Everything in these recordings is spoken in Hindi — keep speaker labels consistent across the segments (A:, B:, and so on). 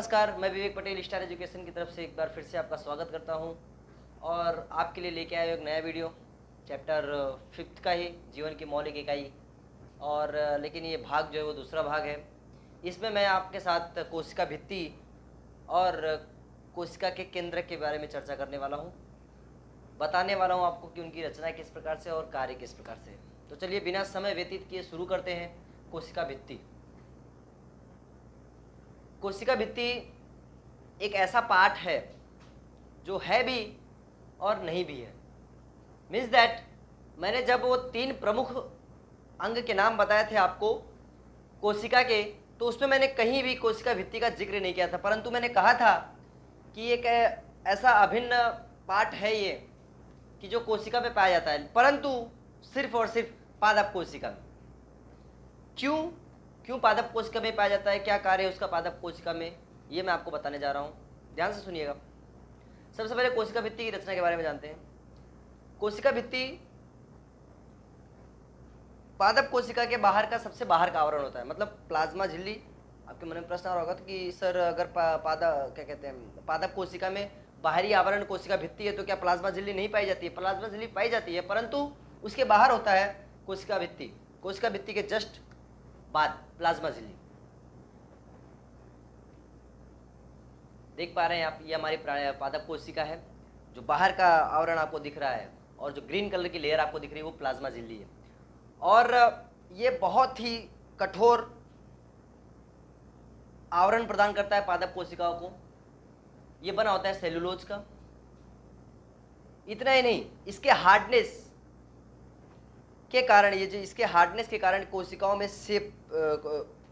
A: नमस्कार, मैं विवेक पटेल स्टार एजुकेशन की तरफ से एक बार फिर से आपका स्वागत करता हूं और आपके लिए लेके आया एक नया वीडियो चैप्टर 5th का ही जीवन की मौलिक इकाई। और लेकिन ये भाग जो है वो दूसरा भाग है। इसमें मैं आपके साथ कोशिका भित्ति और कोशिका के केंद्र के बारे में चर्चा करने वाला हूँ। बताने वाला हूँ आपको कि उनकी रचना किस प्रकार से और कार्य किस प्रकार से। तो चलिए बिना समय व्यतीत किए शुरू करते हैं। कोशिका भित्ति। कोशिका भित्ति एक ऐसा पार्ट है जो है भी और नहीं भी है। मीन्स दैट मैंने जब वो 3 प्रमुख अंग के नाम बताए थे आपको कोशिका के, तो उसमें मैंने कहीं भी कोशिका भित्ति का जिक्र नहीं किया था, परंतु मैंने कहा था कि एक ऐसा अभिन्न पार्ट है ये कि जो कोशिका में पाया जाता है, परंतु सिर्फ और सिर्फ पादप कोशिका में। क्यों पादप कोशिका में पाया जाता है, क्या कार्य है उसका पादप कोशिका में, ये मैं आपको बताने जा रहा हूँ। ध्यान से सुनिएगा। सबसे पहले कोशिका भित्ति की रचना के बारे में जानते हैं। कोशिका भित्ति पादप कोशिका के बाहर का सबसे बाहर का आवरण होता है, मतलब प्लाज्मा झिल्ली। आपके मन में प्रश्न आ रहा होगा तो कि सर अगर पादप कोशिका में बाहरी आवरण कोशिका भित्ति है तो क्या प्लाज्मा झिल्ली नहीं पाई जाती है? प्लाज्मा झिल्ली पाई जाती है, परंतु उसके बाहर होता है कोशिका भित्ति। कोशिका भित्ति के जस्ट बाद प्लाज्मा झिल्ली। देख पा रहे हैं आप, ये हमारी पादप कोशिका है। जो बाहर का आवरण आपको दिख रहा है और जो ग्रीन कलर की लेयर आपको दिख रही है वो प्लाज्मा झिल्ली है। और ये बहुत ही कठोर आवरण प्रदान करता है पादप कोशिकाओं को। ये बना होता है सेलुलोज का। इतना ही नहीं, इसके हार्डनेस के कारण, ये जो इसके हार्डनेस के कारण कोशिकाओं में शेप,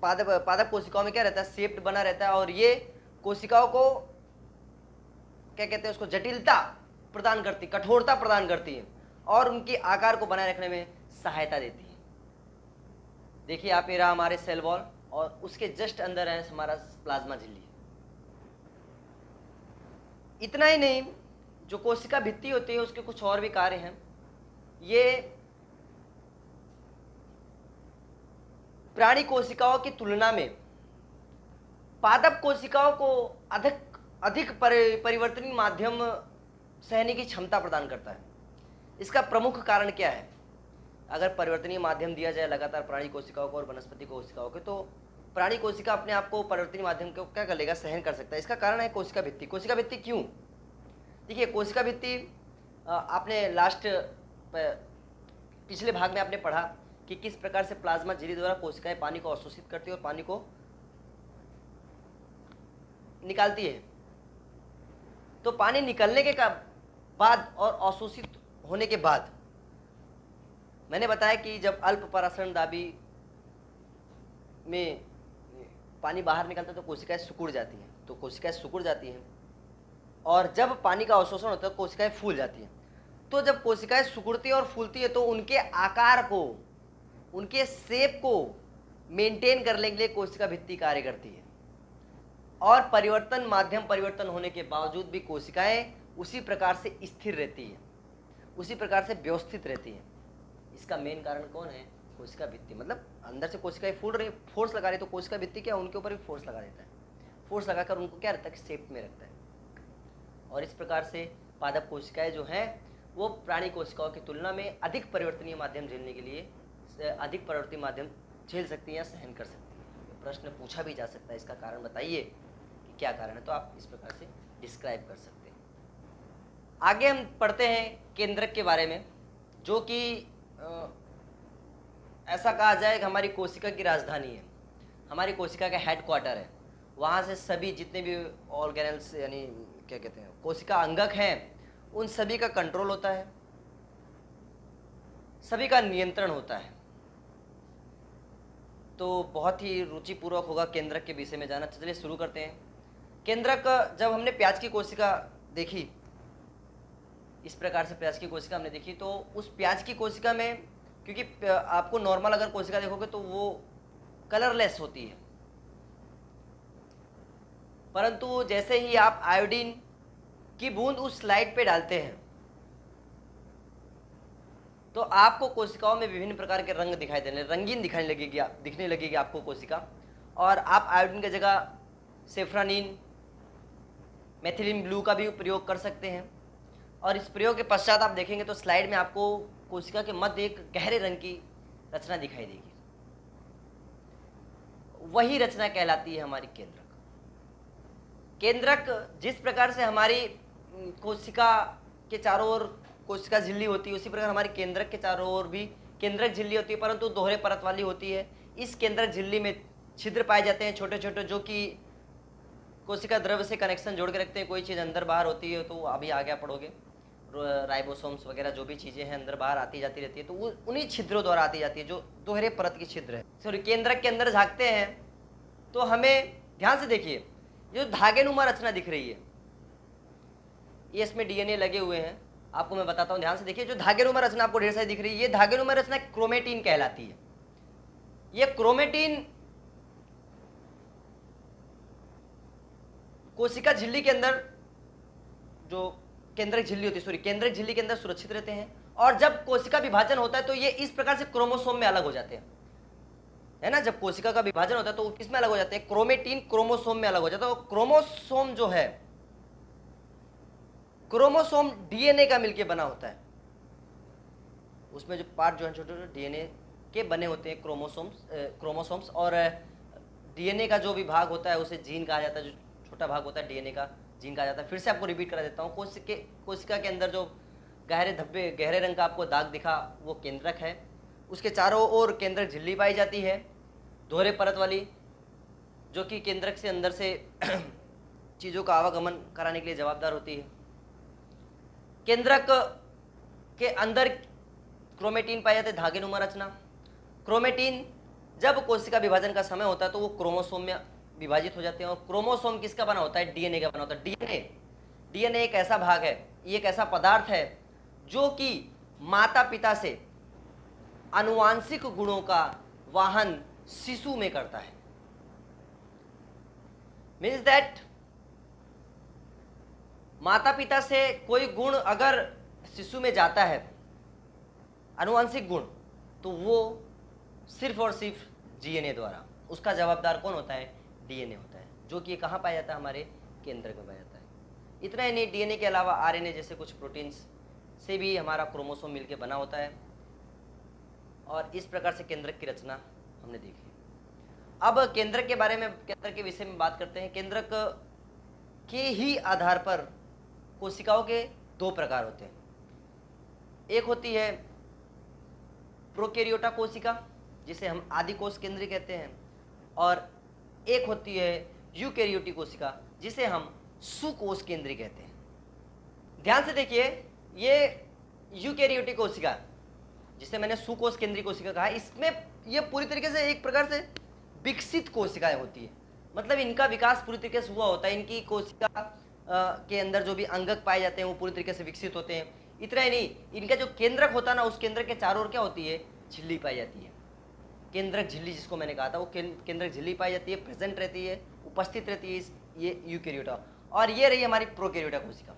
A: पादप कोशिकाओं में क्या रहता है, शेप्ड बना रहता है। और ये कोशिकाओं को क्या कहते हैं, उसको जटिलता प्रदान करती, कठोरता प्रदान करती है और उनके आकार को बनाए रखने में सहायता देती है। देखिए आप, ये रहा हमारे सेल वॉल और उसके जस्ट अंदर है हमारा प्लाज्मा झिल्ली। इतना ही नहीं, जो कोशिका भित्ति होती है उसके कुछ और भी कार्य हैं। ये प्राणी कोशिकाओं की तुलना में पादप कोशिकाओं को अधिक परिवर्तनीय माध्यम सहने की क्षमता प्रदान करता है। इसका प्रमुख कारण क्या है? अगर परिवर्तनीय माध्यम दिया जाए लगातार प्राणी कोशिकाओं को और वनस्पति कोशिकाओं को, तो प्राणी कोशिका अपने आप को परिवर्तनीय माध्यम को क्या कर लेगा, सहन कर सकता है। इसका कारण है कोशिका भित्ति। कोशिका भित्ति क्यों? देखिए, कोशिका भित्ति आपने पिछले भाग में आपने पढ़ा कि किस प्रकार से प्लाज्मा झिल्ली द्वारा कोशिकाएं पानी को अवशोषित करती है और पानी को निकालती है। तो पानी निकलने के बाद और अवशोषित होने के बाद मैंने बताया कि जब अल्प परासरण दाबी में पानी बाहर निकलता है तो कोशिकाएं सिकुड़ जाती हैं। तो कोशिकाएं सिकुड़ जाती हैं और जब पानी का अवशोषण होता है तो कोशिकाएं फूल जाती हैं। तो जब कोशिकाएं सिकुड़ती है और फूलती है तो उनके आकार को, उनके शेप को मेंटेन करने के लिए कोशिका भित्ति कार्य करती है। और माध्यम परिवर्तन होने के बावजूद भी कोशिकाएं उसी प्रकार से स्थिर रहती है, उसी प्रकार से व्यवस्थित रहती हैं। इसका मेन कारण कौन है? कोशिका भित्ति। मतलब अंदर से कोशिकाएं फूल रही, फोर्स लगा रही, तो कोशिका भित्ति क्या उनके ऊपर भी फोर्स लगा देता है। फोर्स लगाकर उनको क्या रहता है, शेप में रखता है। और इस प्रकार से पादप कोशिकाएं जो हैं वो प्राणी कोशिकाओं की तुलना में अधिक परिवर्तनीय माध्यम झेलने के लिए अधिक परिवर्तनीय माध्यम झेल सकती हैं या सहन कर सकती हैं। प्रश्न पूछा भी जा सकता है, इसका कारण बताइए कि क्या कारण है, तो आप इस प्रकार से डिस्क्राइब कर सकते हैं। आगे हम पढ़ते हैं केंद्रक के बारे में, जो कि ऐसा कहा जाए कि हमारी कोशिका की राजधानी है, हमारी कोशिका का हेडक्वार्टर है। वहाँ से सभी जितने भी ऑर्गेनल्स यानी क्या कहते हैं कोशिका अंगक हैं, उन सभी का कंट्रोल होता है, सभी का नियंत्रण होता है। तो बहुत ही रुचिपूर्वक होगा केंद्रक के विषय में जाना। चलिए शुरू करते हैं। केंद्रक, जब हमने प्याज की कोशिका देखी, इस प्रकार से प्याज की कोशिका हमने देखी, तो उस प्याज की कोशिका में, क्योंकि आपको नॉर्मल अगर कोशिका देखोगे तो वो कलरलेस होती है, परंतु जैसे ही आप आयोडीन की बूंद उस स्लाइड पे डालते हैं तो आपको कोशिकाओं में विभिन्न प्रकार के रंग दिखाई देने, रंगीन दिखने लगेगी आपको कोशिका। और आप आयोडीन की जगह सेफ्रानिन मेथिलीन ब्लू का भी प्रयोग कर सकते हैं। और इस प्रयोग के पश्चात आप देखेंगे तो स्लाइड में आपको कोशिका के मध्य एक गहरे रंग की रचना दिखाई देगी। वही रचना कहलाती है हमारी केंद्रक। केंद्रक जिस प्रकार से हमारी कोशिका के चारों ओर कोशिका झिल्ली होती है, उसी प्रकार हमारी केंद्रक के चारों ओर भी केंद्रक झिल्ली होती है, परंतु दोहरे परत वाली होती है। इस केंद्रक झिल्ली में छिद्र पाए जाते हैं छोटे छोटे, जो कि कोशिका द्रव्य से कनेक्शन जोड़ के रखते हैं। कोई चीज़ अंदर बाहर होती है तो अभी आगे आप पढ़ोगे, राइबोसोम्स वगैरह जो भी चीज़ें हैं अंदर बाहर आती जाती रहती है, तो वो उन्हीं छिद्रों द्वारा आती जाती है जो दोहरे परत की छिद्र है। सॉरी, केंद्रक के अंदर झांकते हैं तो हमें ध्यान से देखिए, जो धागेनुमा रचना दिख रही है, ये इसमें डीएनए लगे हुए हैं। आपको मैं बताता हूँ, ध्यान से देखिए। जो धागेनुमा रचना आपको ढेर सारी दिख रही है, ये धागेनुमा रचना क्रोमेटिन कहलाती है। ये क्रोमेटिन कोशिका झिल्ली के अंदर, जो केंद्रक झिल्ली होती है, सॉरी केंद्रक झिल्ली के अंदर सुरक्षित रहते हैं। और जब कोशिका विभाजन होता है तो ये इस प्रकार से क्रोमोसोम में अलग हो जाते हैं, है ना। जब कोशिका का विभाजन होता है तो किसमें अलग हो जाते हैं? क्रोमेटिन क्रोमोसोम में अलग हो जाता है। क्रोमोसोम जो है, क्रोमोसोम डीएनए का मिलके बना होता है। उसमें जो पार्ट जो है छोटे छोटे डीएनए के बने होते हैं, क्रोमोसोम्स। और डीएनए का जो भी भाग होता है उसे जीन कहा जाता है। जो छोटा भाग होता है डीएनए का, जीन कहा जाता है। फिर से आपको रिपीट करा देता हूँ। कोशिका के अंदर जो गहरे धब्बे, गहरे रंग का आपको दाग दिखा, वो केंद्रक है। उसके चारों ओर केंद्रक झिल्ली पाई जाती है, दोहरे परत वाली, जो कि केंद्रक से अंदर से चीज़ों का आवागमन कराने के लिए जवाबदार होती है। केंद्रक के अंदर क्रोमेटिन पाए जाते हैं, धागेनुमा रचना। क्रोमेटिन जब कोशिका विभाजन का समय होता है तो वो क्रोमोसोम में विभाजित हो जाते हैं। और क्रोमोसोम किसका बना होता है? डीएनए का बना होता है। डीएनए एक ऐसा भाग है, ये एक ऐसा पदार्थ है जो कि माता पिता से आनुवांशिक गुणों का वाहन शिशु में करता है। मीन्स दैट माता पिता से कोई गुण अगर शिशु में जाता है, आनुवांशिक गुण, तो वो सिर्फ और सिर्फ डीएनए द्वारा। उसका जवाबदार कौन होता है? डीएनए होता है, जो कि कहाँ पाया जाता है? हमारे केंद्रक में पाया जाता है। इतना ही नहीं, डीएनए के अलावा आरएनए जैसे कुछ प्रोटीन्स से भी हमारा क्रोमोसोम मिलके बना होता है। और इस प्रकार से केंद्रक की रचना हमने देखी। अब केंद्रक के बारे में, केंद्रक के विषय में बात करते हैं। केंद्रक के ही आधार पर कोशिकाओं के दो प्रकार होते हैं। एक होती है प्रोकैरियोटा कोशिका, जिसे हम आदि कोश केंद्री कहते हैं, और एक होती है यूकैरियोटिक कोशिका, जिसे हम सुकोश केंद्री कहते हैं। ध्यान से देखिए, ये यूकैरियोटिक कोशिका, जिसे मैंने सुकोश केंद्री कोशिका कहा, इसमें ये पूरी तरीके से एक प्रकार से विकसित कोशिकाएं होती है। मतलब इनका विकास पूरी तरीके से हुआ होता है। इनकी कोशिका के अंदर जो भी अंगक पाए जाते हैं वो पूरी तरीके से विकसित होते हैं। इतना ही नहीं, इनका जो केंद्रक होता है ना, उस केंद्रक के चारों ओर क्या होती है? झिल्ली पाई जाती है। केंद्रक झिल्ली जिसको मैंने कहा था, वो केंद्रक झिल्ली पाई जाती है, प्रेजेंट रहती है, उपस्थित रहती है ये यूकैरियोटा। और ये रही हमारी प्रोकैरियोटा कोशिका।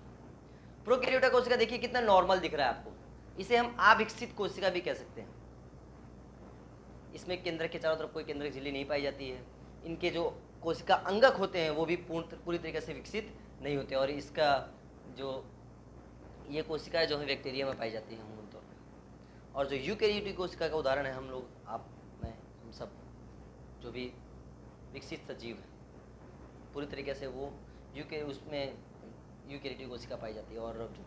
A: प्रोकैरियोटा कोशिका देखिए कितना नॉर्मल दिख रहा है आपको। इसे हम अविकसित कोशिका भी कह सकते हैं। इसमें केंद्रक के चारों तरफ कोई केंद्रक झिल्ली नहीं पाई जाती है। इनके जो कोशिका अंगक होते हैं वो भी पूरी तरीके से विकसित नहीं होते। और इसका जो ये कोशिकाएं जो है बैक्टीरिया में पाई जाती है मूल तौर पर। और जो यूकैरियोटिक कोशिका का उदाहरण है हम लोग, आप, मैं, हम सब जो भी विकसित सजीव है, पूरी तरीके से वो उसमें यूकैरियोटिक कोशिका पाई जाती है। और जो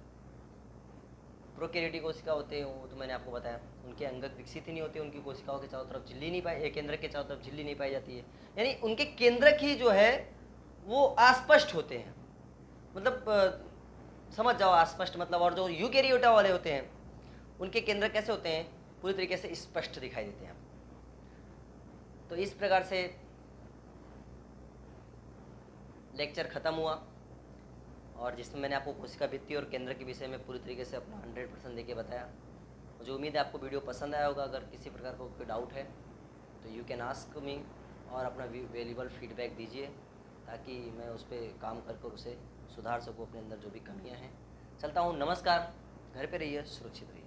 A: प्रोकैरियोटिक कोशिका होते हैं वो तो मैंने आपको बताया, उनके अंगक विकसित ही नहीं होते। उनकी कोशिकाओं के चारों तरफ झिल्ली नहीं पाई, केंद्रक के चारों तरफ झिल्ली नहीं पाई जाती है। यानी उनके केंद्रक ही जो है वो अस्पष्ट होते हैं। मतलब समझ जाओ, अस्पष्ट मतलब। और जो यूकैरियोटा वाले होते हैं उनके केंद्रक कैसे होते हैं? पूरी तरीके से स्पष्ट दिखाई देते हैं। तो इस प्रकार से लेक्चर खत्म हुआ, और जिसमें मैंने आपको कोशिका भित्ति और केंद्र के विषय में पूरी तरीके से अपना 100% देके बताया। मुझे उम्मीद है आपको वीडियो पसंद आया होगा। अगर किसी प्रकार का कोई डाउट है तो यू कैन आस्क मी, और अपना वैल्यूबल फीडबैक दीजिए, ताकि मैं उस पर काम कर उसे सुधार सकूँ, अपने अंदर जो भी कमियां हैं। चलता हूँ, नमस्कार। घर पे रहिए, सुरक्षित रहिए।